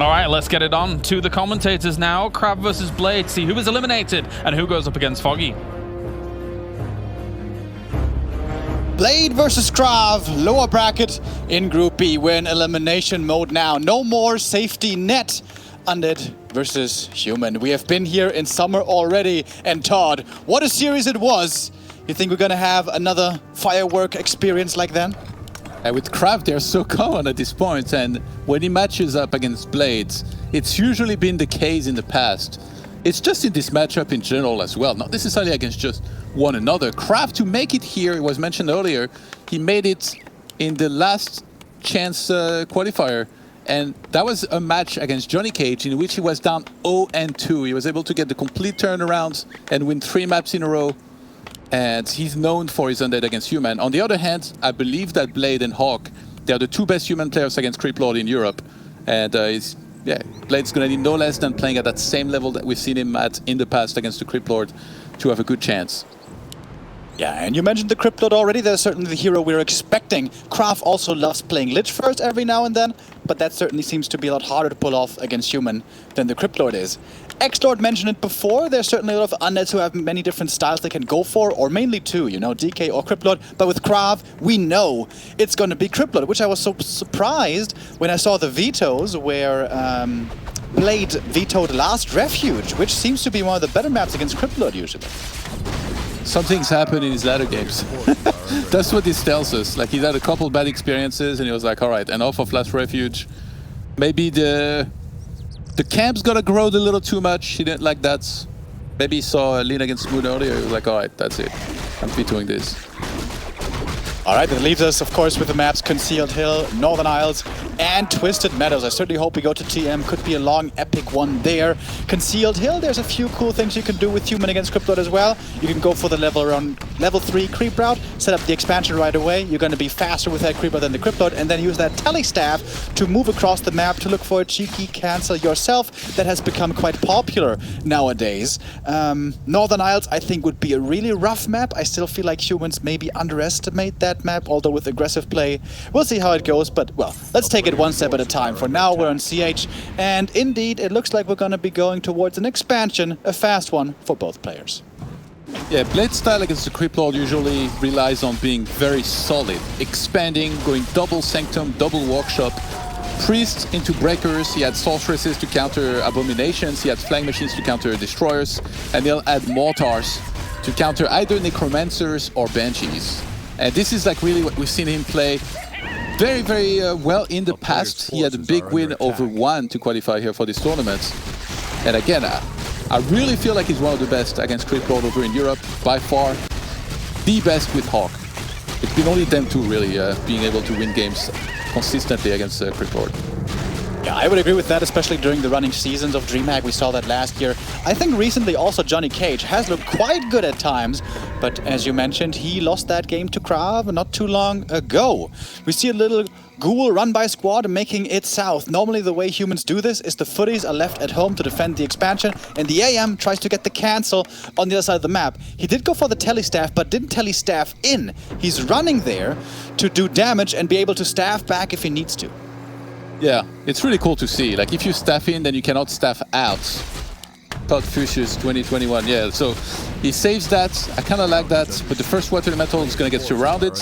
All right, let's get it on to the commentators now. KraV versus Blade, see who is eliminated and who goes up against Foggy. Blade versus KraV, lower bracket in Group B. We're in elimination mode now. No more safety net. Undead versus Human. We have been here in summer already. And Todd, what a series it was. You think we're gonna have another firework experience like that? With KraV, they're so common at this point, and when he matches up against Blades, it's usually been the case in the past. It's just in this matchup in general as well, not necessarily against just one another. KraV, to make it here, it was mentioned earlier, he made it in the last chance qualifier, and that was a match against Johnny Cage in which he was down 0-2. He was able to get the complete turnaround and win 3 maps in a row, and he's known for his Undead against Human. On the other hand, I believe that Blade and Hawk, they are the 2 best Human players against KraV in Europe, and yeah, Blade's gonna need no less than playing at that same level that we've seen him at in the past against the KraV to have a good chance. Yeah, and you mentioned the KraV already. There's certainly the hero we're expecting. KraV also loves playing Lich first every now and then, but that certainly seems to be a lot harder to pull off against Human than the KraV is. X-Lord mentioned it before. There's certainly a lot of Undeads who have many different styles they can go for, or mainly 2, you know, DK or KraV. But with KraV, we know it's going to be KraV, which I was so surprised when I saw the vetoes where Blade vetoed Last Refuge, which seems to be one of the better maps against KraV usually. Something's happened in his latter games. That's what this tells us. Like, he's had a couple bad experiences and he was like, all right, enough of Last Refuge. Maybe the camp's gotta grow a little too much. He didn't like that. Maybe he saw Lean against Moon earlier. He was like, all right, that's it. I'm vetoing this. All right, that leaves us, of course, with the maps Concealed Hill, Northern Isles, and Twisted Meadows. I certainly hope we go to TM. Could be a long, epic one there. Concealed Hill, there's a few cool things you can do with Human against KraV as well. You can go for the level 3 creep route, set up the expansion right away. You're going to be faster with that creep route than the KraV, and then use that tele staff to move across the map to look for a cheeky cancel yourself that has become quite popular nowadays. Northern Isles, I think, would be a really rough map. I still feel like Humans maybe underestimate that map, although with aggressive play, we'll see how it goes. But, well, let's take it one step at a time. For now, we're on CH, and indeed, it looks like we're going to be going towards an expansion, a fast one for both players. Yeah, Blade's style against the KraV usually relies on being very solid, expanding, going double Sanctum, double Workshop, Priests into Breakers. He had Sorceresses to counter Abominations, he had Flying Machines to counter Destroyers, and he'll add Mortars to counter either Necromancers or Banshees. And this is like really what we've seen him play very, very well in the past. He had a big win over One to qualify here for this tournament. And again, I really feel like he's one of the best against KraV over in Europe, by far the best with Hawk. It's been only them two really being able to win games consistently against KraV. Yeah, I would agree with that, especially during the running seasons of DreamHack. We saw that last year. I think recently also Johnny Cage has looked quite good at times, but as you mentioned, he lost that game to KraV not too long ago. We see a little Ghoul run by squad making it south. Normally the way Humans do this is the footies are left at home to defend the expansion, and the AM tries to get the cancel on the other side of the map. He did go for the telestaff, but didn't telestaff in. He's running there to do damage and be able to staff back if he needs to. Yeah, it's really cool to see. Like, if you staff in, then you cannot staff out. Todd Fuchsius 2021, yeah, so he saves that. I kind of like that, but the first water elemental is going to get surrounded.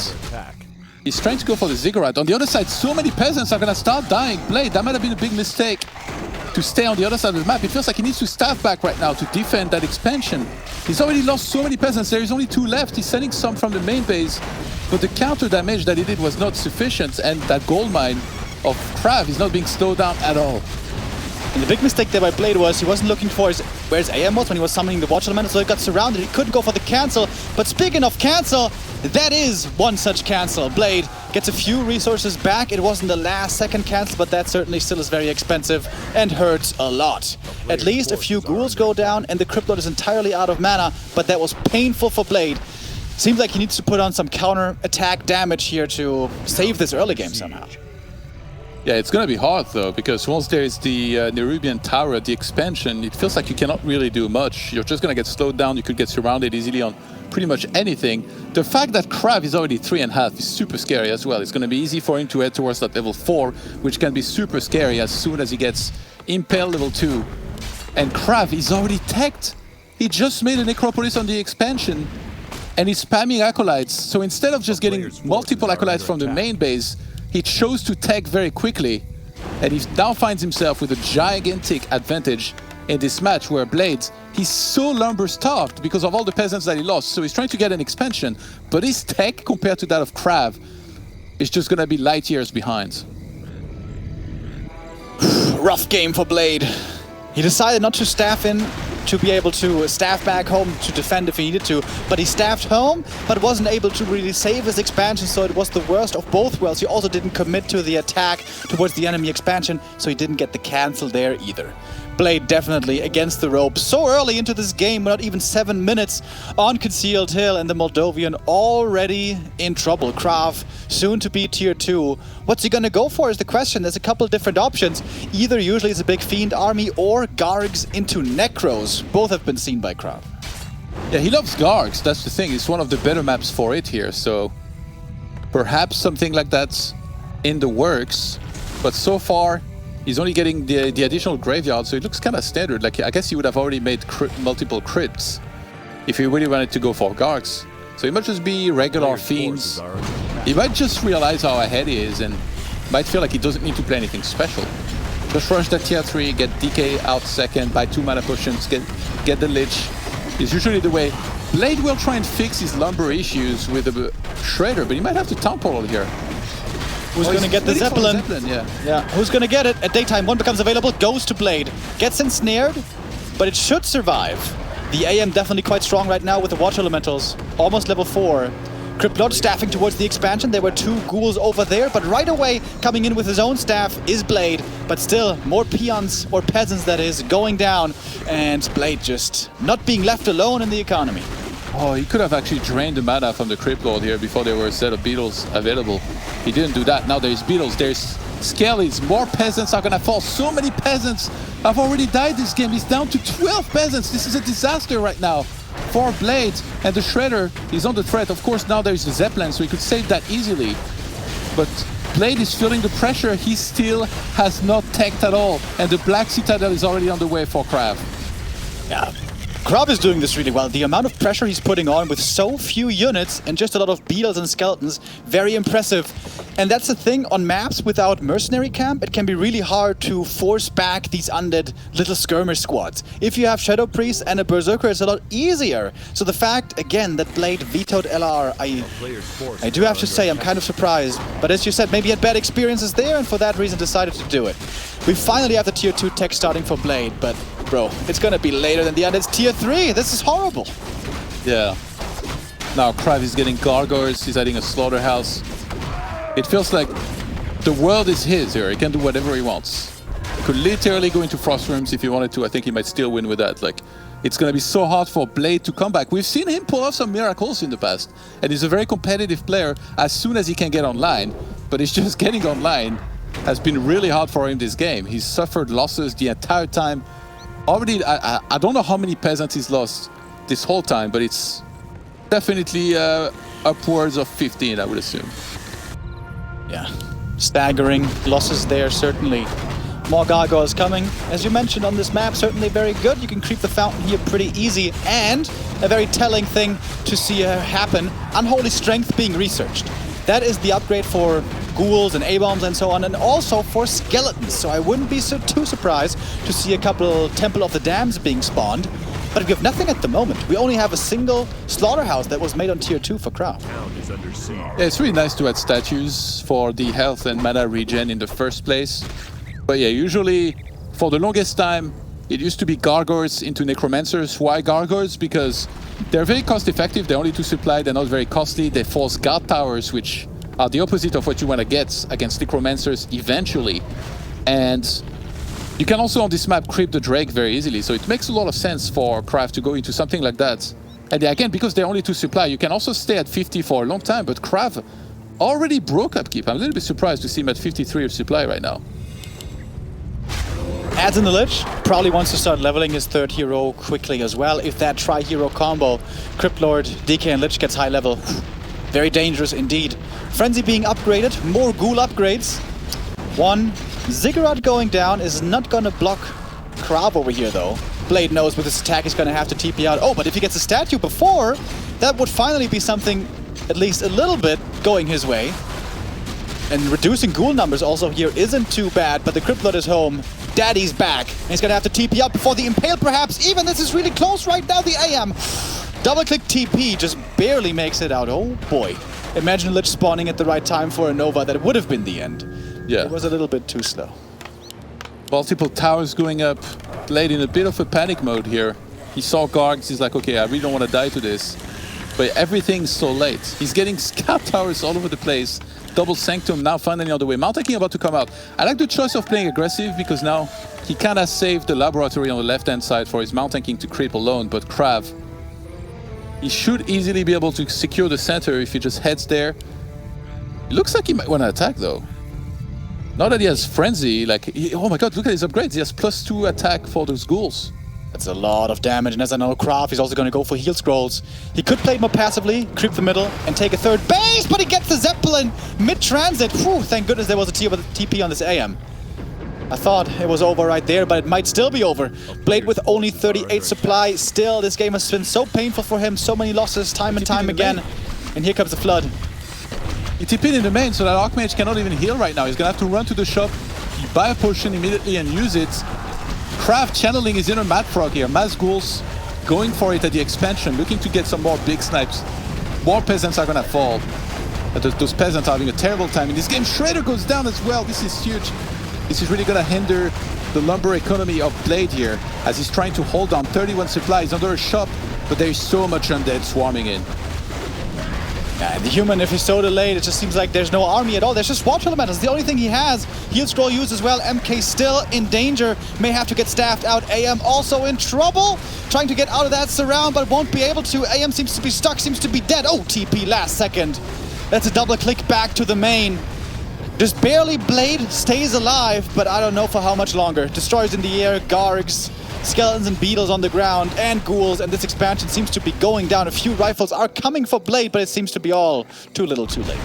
He's trying to go for the ziggurat. On the other side, so many peasants are going to start dying. Blade, that might have been a big mistake to stay on the other side of the map. It feels like he needs to staff back right now to defend that expansion. He's already lost so many peasants. There is only 2 left. He's sending some from the main base, but the counter damage that he did was not sufficient, and that gold mine of KraV is not being slowed down at all. And the big mistake there by Blade was he wasn't looking for where his AM was when he was summoning the Watch Elemental, so he got surrounded. He couldn't go for the cancel. But speaking of cancel, that is one such cancel. Blade gets a few resources back. It wasn't the last second cancel, but that certainly still is very expensive and hurts a lot. At least a few ghouls go down and the KraV is entirely out of mana, but that was painful for Blade. Seems like he needs to put on some counter attack damage here to save this early game somehow. Yeah, it's going to be hard, though, because once there is the Nerubian Tower, the expansion, it feels like you cannot really do much. You're just going to get slowed down. You could get surrounded easily on pretty much anything. The fact that KraV is already 3.5 is super scary as well. It's going to be easy for him to head towards that level 4, which can be super scary as soon as he gets Impale level 2. And KraV is already teched. He just made a Necropolis on the expansion, and he's spamming Acolytes. So instead of just getting multiple Acolytes from the main base, he chose to tech very quickly, and he now finds himself with a gigantic advantage in this match where Blades, he's so lumber-starved because of all the peasants that he lost, so he's trying to get an expansion, but his tech compared to that of KraV is just going to be light years behind. Rough game for Blade. He decided not to staff in to be able to staff back home to defend if he needed to, but he staffed home, but wasn't able to really save his expansion, so it was the worst of both worlds. He also didn't commit to the attack towards the enemy expansion, so he didn't get the cancel there either. Blade definitely against the ropes so early into this game, not even 7 minutes on Concealed Hill, and the Moldovan already in trouble. KraV soon to be tier 2. What's he gonna go for is the question. There's a couple different options. Either usually it's a big Fiend army or Gargs into Necros. Both have been seen by KraV. Yeah, he loves Gargs, that's the thing. It's one of the better maps for it here, so perhaps something like that's in the works, but so far he's only getting the additional graveyard, so it looks kind of standard. Like, I guess he would have already made multiple crits if he really wanted to go for Gargs. So he might just be regular Fiends. He might just realize how ahead he is and might feel like he doesn't need to play anything special. Just rush that tier 3, get DK out second, buy 2 mana potions, get the Lich. Is usually the way. Blade will try and fix his lumber issues with a Shredder, but he might have to town portal here. Who's gonna get the Zeppelin? Yeah. Who's gonna get it? At daytime, one becomes available, goes to Blade. Gets ensnared, but it should survive. The AM definitely quite strong right now with the Water Elementals. Almost level 4. Cryptlord staffing towards the expansion. There were 2 ghouls over there, but right away coming in with his own staff is Blade. But still, more peons, or peasants that is, going down. And Blade just not being left alone in the economy. Oh, he could have actually drained the mana from the Cryptlord here before there were a set of beetles available. He didn't do that. Now there's beetles, there's skellies, more peasants are gonna fall. So many peasants have already died this game. He's down to 12 peasants. This is a disaster right now for Blade. And the Shredder is on the threat. Of course, now there's the Zeppelin, so he could save that easily. But Blade is feeling the pressure. He still has not teched at all. And the Black Citadel is already on the way for KraV. Yeah. KraV is doing this really well. The amount of pressure he's putting on with so few units and just a lot of beetles and skeletons, very impressive. And that's the thing, on maps without mercenary camp, it can be really hard to force back these undead little skirmish squads. If you have Shadow Priest and a Berserker, it's a lot easier. So the fact, again, that Blade vetoed LR, I do have to say I'm kind of surprised. But as you said, maybe he had bad experiences there and for that reason decided to do it. We finally have the tier 2 tech starting for Blade, but bro, it's gonna be later than the undead's tier 3. This is horrible. Yeah. Now KraV is getting Gargoyles, he's adding a Slaughterhouse. It feels like the world is his here. He can do whatever he wants. He could literally go into Frost Rooms if he wanted to. I think he might still win with that. Like, it's gonna be so hard for Blade to come back. We've seen him pull off some miracles in the past, and he's a very competitive player as soon as he can get online. But it's just getting online has been really hard for him this game. He's suffered losses the entire time. Already, I don't know how many peasants he's lost this whole time, but it's definitely upwards of 15, I would assume. Yeah, staggering losses there, certainly. More gargoyles coming. As you mentioned on this map, certainly very good. You can creep the fountain here pretty easy. And a very telling thing to see happen, Unholy Strength being researched. That is the upgrade for ghouls and A-bombs and so on, and also for skeletons. So I wouldn't be too surprised to see a couple Temple of the Dams being spawned. But we have nothing at the moment. We only have a single slaughterhouse that was made on tier 2 for KraV. Yeah, it's really nice to add statues for the health and mana regen in the first place. But yeah, usually for the longest time, it used to be Gargoyles into Necromancers. Why Gargoyles? Because they're very cost effective, they're only 2 supply, they're not very costly. They force Guard Towers, which are the opposite of what you want to get against Necromancers eventually. And you can also on this map creep the Drake very easily, so it makes a lot of sense for KraV to go into something like that. And again, because they're only 2 supply, you can also stay at 50 for a long time, but KraV already broke upkeep. I'm a little bit surprised to see him at 53 of supply right now. Adds in the Lich, probably wants to start leveling his third hero quickly as well. If that tri-hero combo, Crypt Lord, DK and Lich gets high level, very dangerous indeed. Frenzy being upgraded, more ghoul upgrades. One Ziggurat going down is not gonna block KraV over here though. Blade knows with this attack he's gonna have to TP out. Oh, but if he gets a statue before, that would finally be something at least a little bit going his way. And reducing ghoul numbers also here isn't too bad, but the Crypt Lord is home. Daddy's back. And he's gonna have to TP up before the Impale perhaps. Even this is really close right now, the AM. Double-click TP just barely makes it out. Oh boy. Imagine Lich spawning at the right time for a Nova. That would have been the end. Yeah. It was a little bit too slow. Multiple towers going up. Blade in a bit of a panic mode here. He saw Gargs, he's like, okay, I really don't want to die to this. But everything's so late. He's getting scout towers all over the place. Double Sanctum now finally on the way. Mount Taking about to come out. I like the choice of playing aggressive because now he kind of saved the laboratory on the left-hand side for his Mount Tanking to creep alone. But KraV, he should easily be able to secure the center if he just heads there. It looks like he might want to attack though. Now that he has Frenzy, like, oh my god, look at his upgrades. He has +2 attack for those ghouls. That's a lot of damage, and as I know, KraV is also going to go for heal scrolls. He could play it more passively, creep the middle, and take a third base, but he gets the Zeppelin mid-transit. Whew, thank goodness there was a TP on this AM. I thought it was over right there, but it might still be over. Blade with only 38 supply. Still, this game has been so painful for him. So many losses, time and time again. And here comes the Flood. He TP'd in the main, so that Archmage cannot even heal right now. He's gonna have to run to the shop, buy a potion immediately and use it. KraV channeling his inner Mad Frog here. Mass Ghouls going for it at the expansion, looking to get some more big snipes. More peasants are gonna fall. But those peasants are having a terrible time. In this game, Shredder goes down as well. This is huge. This is really gonna hinder the lumber economy of Blade here, as he's trying to hold on 31 supplies under a shop, but there's so much undead swarming in. Yeah, the human, if he's so delayed, it just seems like there's no army at all. There's just Water Elementals, the only thing he has. Heal Scroll used as well. MK still in danger. May have to get staffed out. AM also in trouble. Trying to get out of that surround, but won't be able to. AM seems to be stuck, seems to be dead. Oh, TP last second. That's a double click back to the main. Just barely Blade stays alive, but I don't know for how much longer. Destroyers in the air, Gargs, skeletons and beetles on the ground, and ghouls, and this expansion seems to be going down. A few rifles are coming for Blade, but it seems to be all too little too late.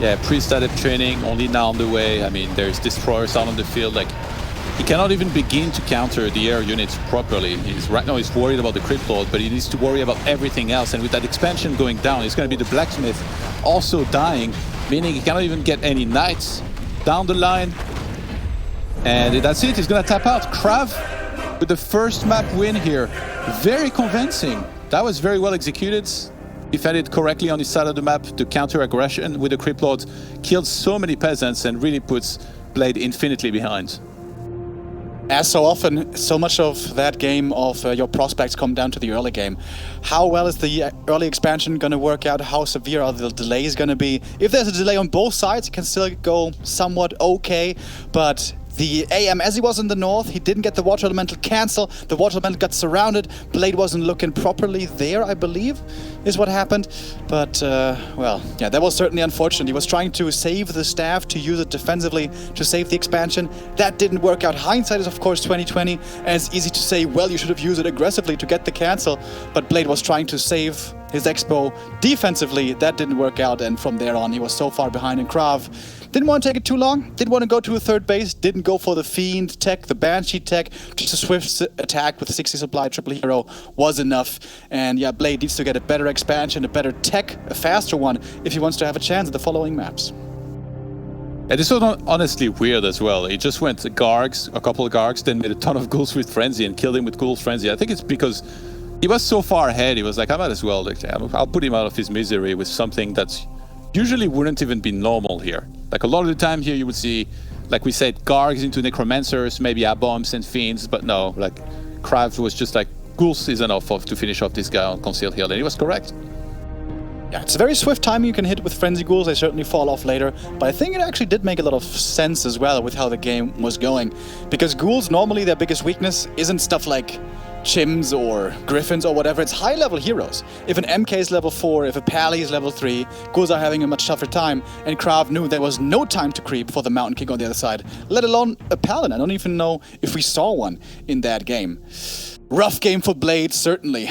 Yeah, pre-startup training, only now on the way. I mean, there's destroyers out on the field. Like, he cannot even begin to counter the air units properly. Right now he's worried about the Crypt Lord, but he needs to worry about everything else. And with that expansion going down, it's going to be the Blacksmith also dying, meaning he cannot even get any knights down the line. And that's it, he's going to tap out. KraV with the first map win here. Very convincing. That was very well executed. Defended correctly on his side of the map to counter aggression with the Crypt Lord. Killed so many peasants and really puts Blade infinitely behind. As so often, so much of that game of your prospects come down to the early game. How well is the early expansion going to work out? How severe are the delays going to be? If there's a delay on both sides, it can still go somewhat okay, but the AM, as he was in the north, he didn't get the Water Elemental cancel. The Water Elemental got surrounded. Blade wasn't looking properly there, I believe, is what happened. But, well, yeah, that was certainly unfortunate. He was trying to save the staff, to use it defensively, to save the expansion. That didn't work out. Hindsight is, of course, 2020, and it's easy to say, well, you should have used it aggressively to get the cancel. But Blade was trying to save his expo defensively. That didn't work out, and from there on, he was so far behind in KraV. Didn't want to take it too long, didn't want to go to a third base, didn't go for the Fiend tech, the Banshee tech. Just a swift attack with a 60 supply triple hero was enough. And yeah, Blade needs to get a better expansion, a better tech, a faster one, if he wants to have a chance at the following maps. Yeah, this was honestly weird as well. He just went Gargs, a couple of Gargs, then made a ton of ghouls with Frenzy and killed him with Ghoul Frenzy. I think it's because he was so far ahead, he was like, I might as well, like, I'll put him out of his misery with something that's usually wouldn't even be normal here. Like a lot of the time here you would see, like we said, Gargs into Necromancers, maybe Aboms and Fiends, but no, like KraV was just like, Ghouls is enough to finish off this guy on Concealed Heal, and he was correct. Yeah, it's a very swift timing you can hit with Frenzy Ghouls. They certainly fall off later, but I think it actually did make a lot of sense as well with how the game was going. Because Ghouls, normally their biggest weakness isn't stuff like Chims or Griffins or whatever. It's high-level heroes. If an MK is level 4, if a Pally is level 3, Ghouls are having a much tougher time, and KraV knew there was no time to creep for the Mountain King on the other side, let alone a Paladin. I don't even know if we saw one in that game. Rough game for Blade, certainly.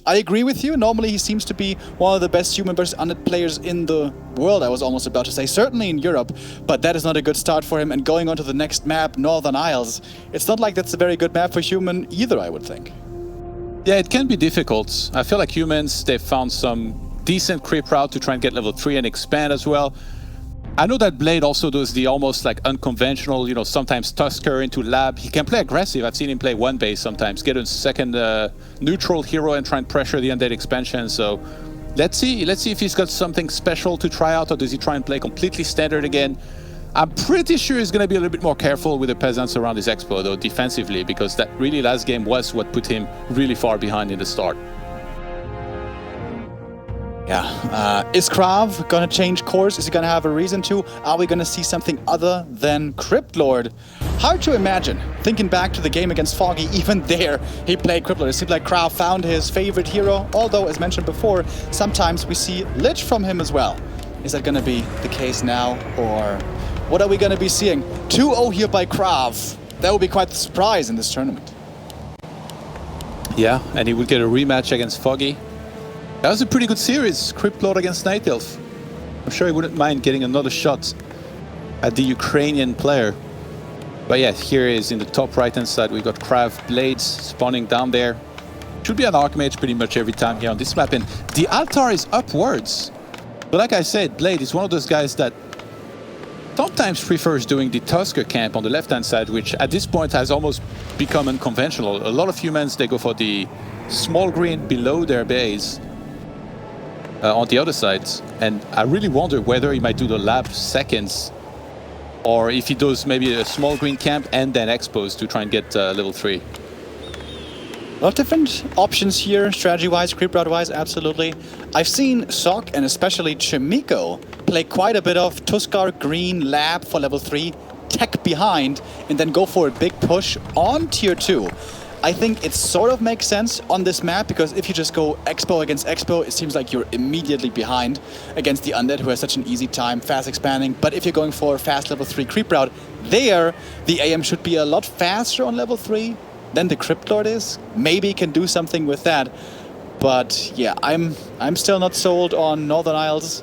I agree with you. Normally he seems to be one of the best human versus undead players in the world, I was almost about to say. Certainly in Europe, but that is not a good start for him. And going on to the next map, Northern Isles, it's not like that's a very good map for human either, I would think. Yeah, it can be difficult. I feel like humans, they've found some decent creep route to try and get level 3 and expand as well. I know that Blade also does the almost like unconventional, you know, sometimes Tusker into lab. He can play aggressive. I've seen him play one base sometimes, get a second neutral hero and try and pressure the undead expansion. So let's see if he's got something special to try out, or does he try and play completely standard again? I'm pretty sure he's going to be a little bit more careful with the peasants around his expo though, defensively, because that really last game was what put him really far behind in the start. Yeah, is KraV gonna change course? Is he gonna have a reason to? Are we gonna see something other than Crypt Lord? Hard to imagine. Thinking back to the game against Foggy, even there he played Crypt Lord. It seemed like KraV found his favorite hero, although, as mentioned before, sometimes we see Lich from him as well. Is that gonna be the case now, or what are we gonna be seeing? 2-0 here by KraV. That would be quite the surprise in this tournament. Yeah, and he would get a rematch against Foggy. That was a pretty good series, Crypt Lord against Night Elf. I'm sure he wouldn't mind getting another shot at the Ukrainian player. But yeah, here is in the top right-hand side, we got KraV Blades spawning down there. Should be an Archmage pretty much every time here on this map. And the altar is upwards. But like I said, Blade is one of those guys that sometimes prefers doing the Tusker camp on the left-hand side, which at this point has almost become unconventional. A lot of humans, they go for the small green below their base. On the other side, and I really wonder whether he might do the lab seconds, or if he does maybe a small green camp and then expos to try and get level 3. A lot of different options here, strategy-wise, creep route-wise, absolutely. I've seen Sok and especially Chimiko play quite a bit of Tuskar green lab for level 3, tech behind, and then go for a big push on tier 2. I think it sort of makes sense on this map, because if you just go Expo against Expo, it seems like you're immediately behind against the Undead, who has such an easy time fast expanding. But if you're going for a fast level 3 creep route, there the AM should be a lot faster on level 3 than the Crypt Lord is. Maybe can do something with that. But yeah, I'm still not sold on Northern Isles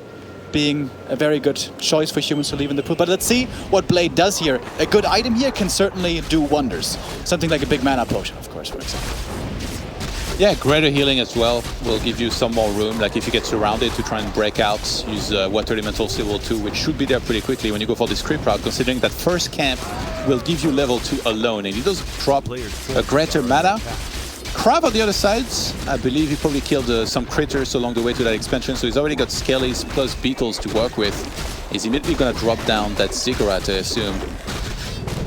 being a very good choice for humans to leave in the pool. But let's see what Blade does here. A good item here can certainly do wonders. Something like a big mana potion, of course, for example. Yeah, greater healing as well will give you some more room. Like if you get surrounded, to try and break out, use Water Elemental Civil 2, which should be there pretty quickly when you go for this creep route, considering that first camp will give you level 2 alone, and it does drop a greater mana. KraV on the other side, I believe he probably killed some critters along the way to that expansion, so he's already got Skellies plus Beetles to work with. He's immediately going to drop down that Ziggurat, I assume,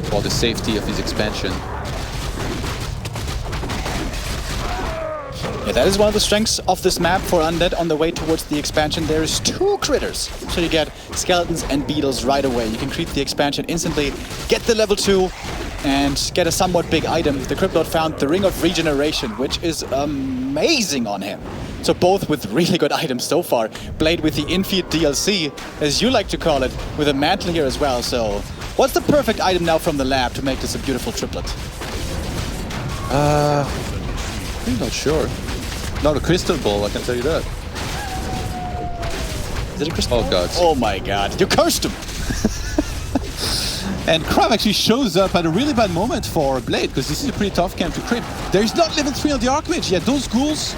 for the safety of his expansion. Yeah, that is one of the strengths of this map for Undead on the way towards the expansion. There is 2 critters, so you get Skeletons and Beetles right away. You can creep the expansion instantly, get the level 2, and get a somewhat big item. The Crypt Lord found the Ring of Regeneration, which is amazing on him. So both with really good items so far. Blade with the Infeed DLC, as you like to call it, with a mantle here as well. So what's the perfect item now from the lab to make this a beautiful triplet? I'm not sure. Not a crystal ball, I can tell you that. Is it a crystal ball? Oh god. Oh my god, you cursed him! And KraV actually shows up at a really bad moment for Blade, because this is a pretty tough camp to creep. There's not level 3 on the Archmage yet. Those ghouls,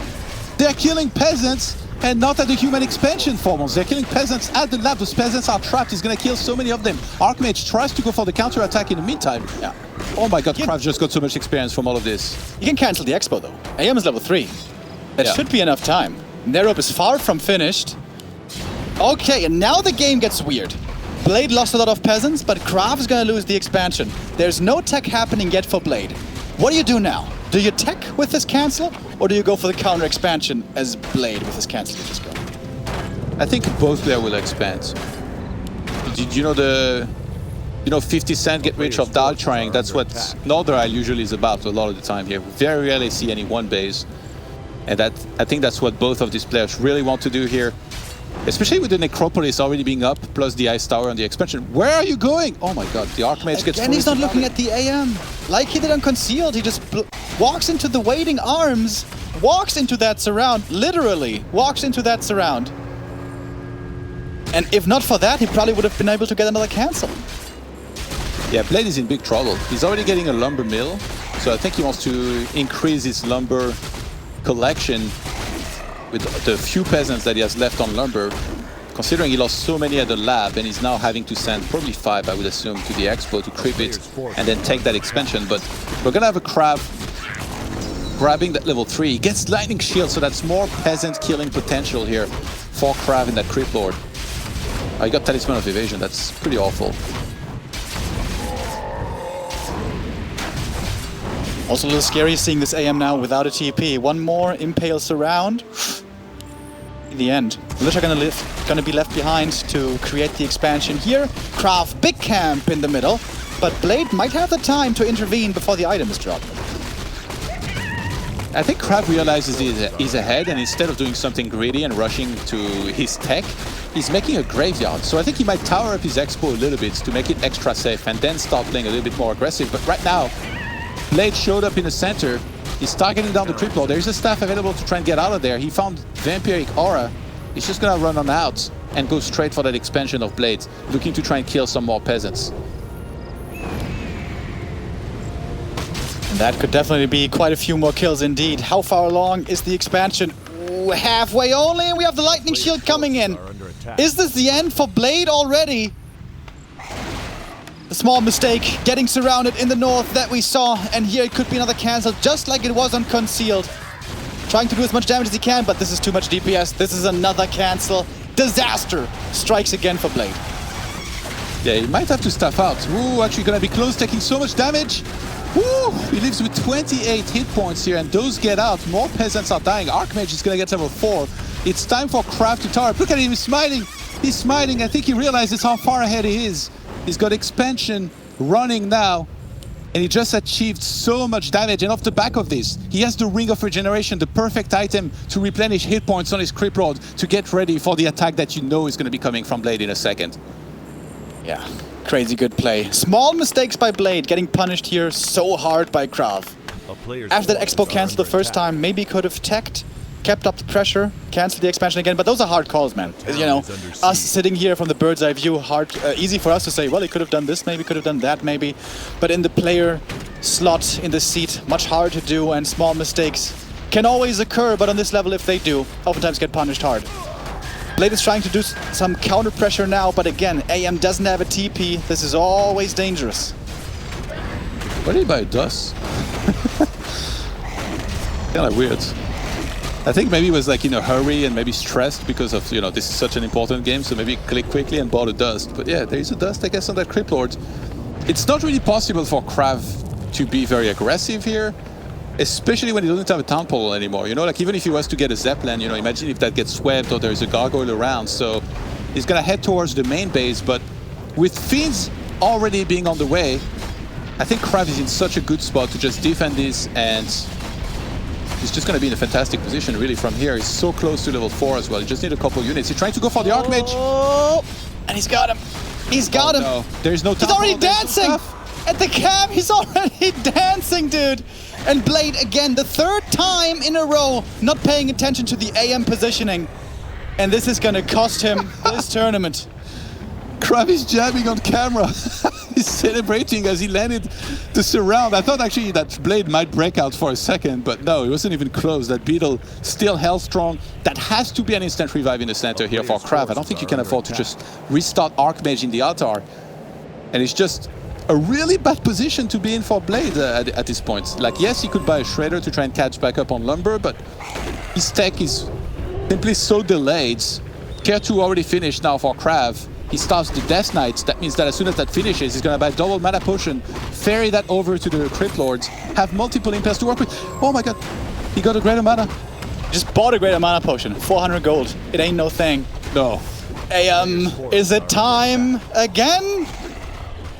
they're killing peasants and not at the human expansion foremost. They're killing peasants at the lab. Those peasants are trapped. He's going to kill so many of them. Archmage tries to go for the counter attack in the meantime. Yeah. Oh my god, KraV just got so much experience from all of this. You can cancel the Expo though. AM is level 3. That Yeah. should be enough time. Nerope is far from finished. Okay, and now the game gets weird. Blade lost a lot of peasants, but KraV is going to lose the expansion. There's no tech happening yet for Blade. What do you do now? Do you tech with this cancel, or do you go for the counter expansion as Blade with his cancel you just go? I think both there will expand. Did you know the you know, 50 cent get rich of dial trying. That's what Northern Isle usually is about a lot of the time here. Very rarely see any one base. And that, I think that's what both of these players really want to do here. Especially with the Necropolis already being up, plus the Ice Tower and the expansion. Where are you going? Oh my god, the Archmage gets... And he's not looking at the AM. Like he did on Concealed, he just walks into the waiting arms, walks into that surround, literally walks into that surround. And if not for that, he probably would have been able to get another cancel. Yeah, Blade is in big trouble. He's already getting a lumber mill, so I think he wants to increase his lumber collection with the few peasants that he has left on lumber, considering he lost so many at the lab and he's now having to send probably 5, I would assume, to the expo to creep it and then take that expansion. But we're gonna have a KraV grabbing that level 3. He gets lightning shield, so that's more peasant killing potential here for KraV in that creep lord. He got Talisman of Evasion. That's pretty awful. Also a little scary seeing this AM now without a TP. One more Impale Surround. In the end, the Lich are gonna be left behind to create the expansion here. KraV, big camp in the middle, but Blade might have the time to intervene before the item is dropped. I think KraV realizes he's ahead, and instead of doing something greedy and rushing to his tech, he's making a graveyard. So I think he might tower up his expo a little bit to make it extra safe and then start playing a little bit more aggressive. But right now, Blade showed up in the center. He's targeting down the creep lord. There's a staff available to try and get out of there. He found Vampiric Aura. He's just gonna run on out and go straight for that expansion of Blade, looking to try and kill some more peasants. And that could definitely be quite a few more kills indeed. How far along is the expansion? Ooh, halfway only, and we have the lightning shield coming in. Is this the end for Blade already? A small mistake, getting surrounded in the north that we saw, and here it could be another cancel, just like it was on Concealed. Trying to do as much damage as he can, but this is too much DPS. This is another cancel. Disaster strikes again for Blade. Yeah, he might have to stuff out. Ooh, actually gonna be close, taking so much damage. Woo! He lives with 28 hit points here, and those get out. More peasants are dying. Archmage is gonna get level 4. It's time for KraV to tower. Look at him, he's smiling. He's smiling. I think he realizes how far ahead he is. He's got expansion running now, and he just achieved so much damage. And off the back of this, he has the Ring of Regeneration, the perfect item to replenish hit points on his creep lord to get ready for the attack that you know is going to be coming from Blade in a second. Yeah, crazy good play. Small mistakes by Blade, getting punished here so hard by KraV. After that expo canceled the first time, maybe could have teched, kept up the pressure, canceled the expansion again, but those are hard calls, man. You know, us sitting here from the bird's eye view, easy for us to say, well, he could have done this, maybe could have done that, maybe. But in the player slot, in the seat, much harder to do, and small mistakes can always occur, but on this level, if they do, oftentimes get punished hard. Blade is trying to do some counter pressure now, but again, AM doesn't have a TP. This is always dangerous. What did he buy? Dust? Kind of weird. I think maybe he was like in a hurry and maybe stressed because of, you know, this is such an important game, so maybe click quickly and bought a dust. But yeah, there is a dust, I guess, on that creep lord. It's not really possible for KraV to be very aggressive here, especially when he doesn't have a town portal anymore. You know, like even if he was to get a Zeppelin, you know, imagine if that gets swept or there's a gargoyle around. So he's gonna head towards the main base, but with Fiends already being on the way, I think KraV is in such a good spot to just defend this, and he's just going to be in a fantastic position, really, from here. He's so close to level 4 as well. He just need a couple units. He's trying to go for the Archmage. Oh, and he's got him. He's got him. No. There's no time. He's already dancing. At the camp, he's already dancing, dude. And Blade, again, the third time in a row, not paying attention to the AM positioning. And this is going to cost him this tournament. KraV is jamming on camera. He's celebrating as he landed the surround. I thought actually that Blade might break out for a second, but no, it wasn't even close. That Beetle still held strong. That has to be an instant revive in the center here for KraV. I don't think you can afford to just restart Archmage in the altar. And it's just a really bad position to be in for Blade at this point. Like, yes, he could buy a Shredder to try and catch back up on Lumber, but his tech is simply so delayed. Care 2 already finished now for KraV. He starts the Death Knights. That means that as soon as that finishes, he's going to buy double mana potion, ferry that over to the Crypt Lords, have multiple impairs to work with. Oh my god, he got a greater mana. Just bought a greater mana potion, 400 gold. It ain't no thing. No. Is it time again?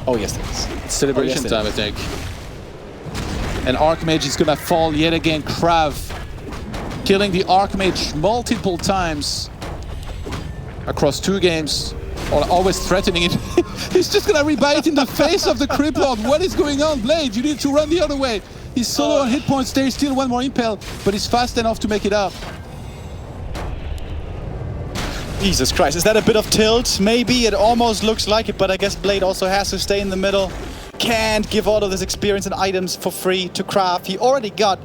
Oh, yes, there is. It's celebration time, I think. And Archmage is gonna fall yet again. KraV killing the Archmage multiple times across 2 games. Always threatening it. He's just gonna rebite in the face of the Crippler. What is going on, Blade? You need to run the other way. He's solo on hit points. There is still one more impel, but he's fast enough to make it up. Jesus Christ, is that a bit of tilt? Maybe, it almost looks like it, but I guess Blade also has to stay in the middle. Can't give all of this experience and items for free to KraV. He already got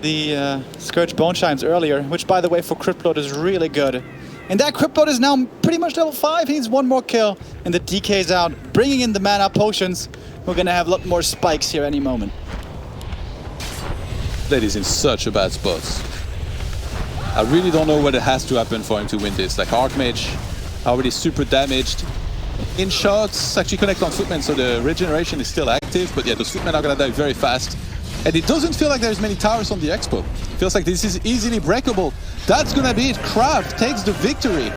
the Scourge Bone Chimes earlier, which by the way for Cryptload is really good. And that Cryptload is now pretty much level 5. He needs one more kill and the DK's out, bringing in the mana potions. We're gonna have a lot more spikes here any moment. Blade is in such a bad spot. I really don't know what it has to happen for him to win this. Like Archmage, already super damaged. In shots, actually connect on Footmen, so the regeneration is still active, but yeah, those Footmen are gonna die very fast. And it doesn't feel like there's many towers on the Expo. It feels like this is easily breakable. That's gonna be it. KraV takes the victory.